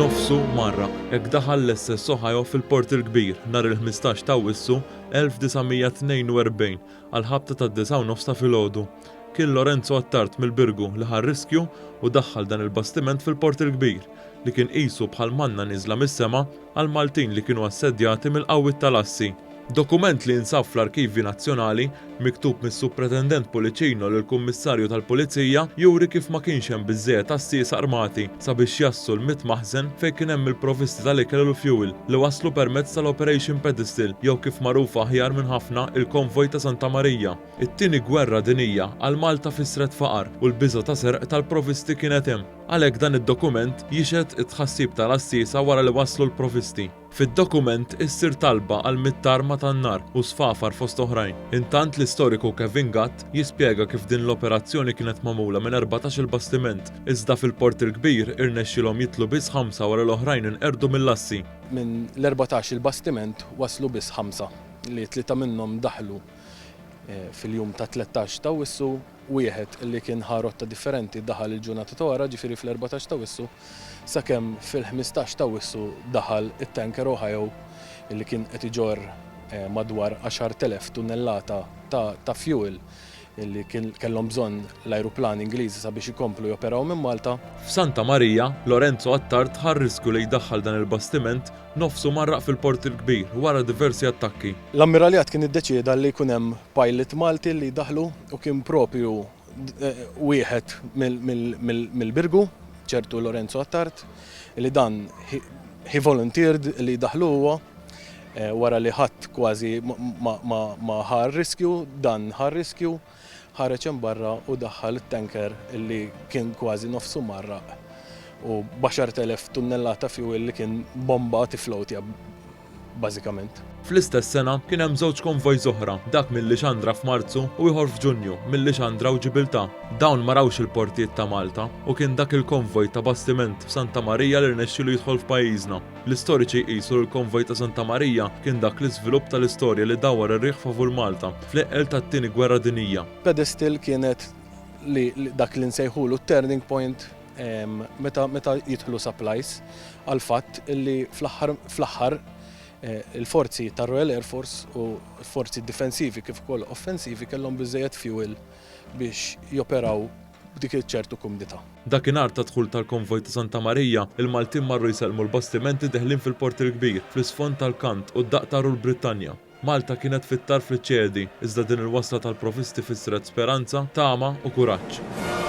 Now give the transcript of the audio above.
nofsu marra hekk daħal l-SS Ohio fil-Port il-Kbir nhar il-15 ta' Awwissu 1942 għal ħabta tad-9:09 ta' filgħodu. Kien Lorenzo Attard mill-Birgu li ħar riskju u daħħal dan il-bastiment fil-Port il-Kbir li kien qisu bħal manna niżla mis-sema għal Maltin li kienu assedjati mill-qawwiet tal-Assi. Dokument li nsab fl-Arkivi Nazzjonali miktub mis-Supretendent Poliċino lill-Kummissarju tal-Pulizija juri kif ma kienx hemm biżżejjed assies armati sabiex jassu l-100 maħżen fejn kien hemm il-provvisti tal-ikel u l-fuel li waslu permezz tal-Operation Pedestal jew kif magħrufa aħjar minn ħafna il-Konvoj ta' Santa Marija. It-tieni gwerra dinjija għal Malta fisret faqar u l-biża ta' serq tal-provvisti kienet hemm. Għalhekk dan id-dokument jixed it-tħassib tal-assiesa wara li waslu l-provvisti. Fid-dokument issir talba għal mit-tarma tan-nar u sfafar fost oħrajn. Intant l-istoriku Kevin Gatt jispjega kif din l-operazzjoni kienet magħmula minn 14 bastiment, iżda fil-Port il-Kbir irnexxilhom jitlu biss 5 wara l-oħrajn inqerdu mill-assi. Minn l-14 bastiment waslu biss 5 li 3 minnhom daħlu fil-jum ta' 13 ta' Awwissu, wieħed li kien ħarotta differenti daħal il-ġurnata ta' wara ġifieri fl-14 ta' Awwissu, sakemm fil-15 ta' Awwissu daħal it-tanker Ohio li kien qed iġorr madwar 10,000 tunnellata ta' fuel illi kellhom bżonn l-ajruplani Ingliżi sabiex ikomplu joperaw minn Malta. F'Santa Marija, Lorenzo Attard ħar riskju li jdaħħal dan il-bastiment nofsu marraq fil-Port il-Kbir wara diversi attakki. L-Ammiraliat kien iddeċieda li jkun hemm pilot Malti li daħlu u kien propju wieħed mill-Birgu, ċertu Lorenzo Attard, li dan he volunteered li daħlu huwa wara li ħadd kważi ma ħar riskju, dan ħar riskju, ħareġ hemm barra u daħħal it-tanker illi kien kważi nofsu marraq u b'10,000 tunnellata fuel li kien bomba tiflowtja bażikament. Fl-istess sena kien hemm żewġ konvojs oħra, dak mill-Lixandra f'Marzu u ieħor f'Ġunju mill-Lixandra u Ġibiltà. Dawn ma rawx il-portijiet ta' Malta u kien dak il-konvoj ta' bastiment f'Santa Marija li rnexxielu jidħol f'pajjiżna. L-istoriċi jqisu l-konvoj ta' Santa Marija kien dak l-iżvilupp tal-istorja li dawwar ir-riħ favur Malta fl-eqel tat-tieni gwerra dinjija. Pedestal kienet li dak li nsejħulu turning point meta jidħlu supplies għal fatt li fl-aħħar il-forzi tar-Royal Air Force u forzi difensivi kif ukoll offensivi kellhom biżżejjed fuel biex joperaw b'dik ċertu kumdità. Dakinhar ta' dħul tal-konvoj ta' Santa Marija, il-Maltin marru jselmu l-bastimenti deħlin fil-Port il-Kbir, fl-isfond tal-Kant u d-daqtaru l-Brittanja. Malta kienet fit-tarf li ċedi, iżda din il-wasla tal-provvisti fissret speranza, tama u kuraġġ.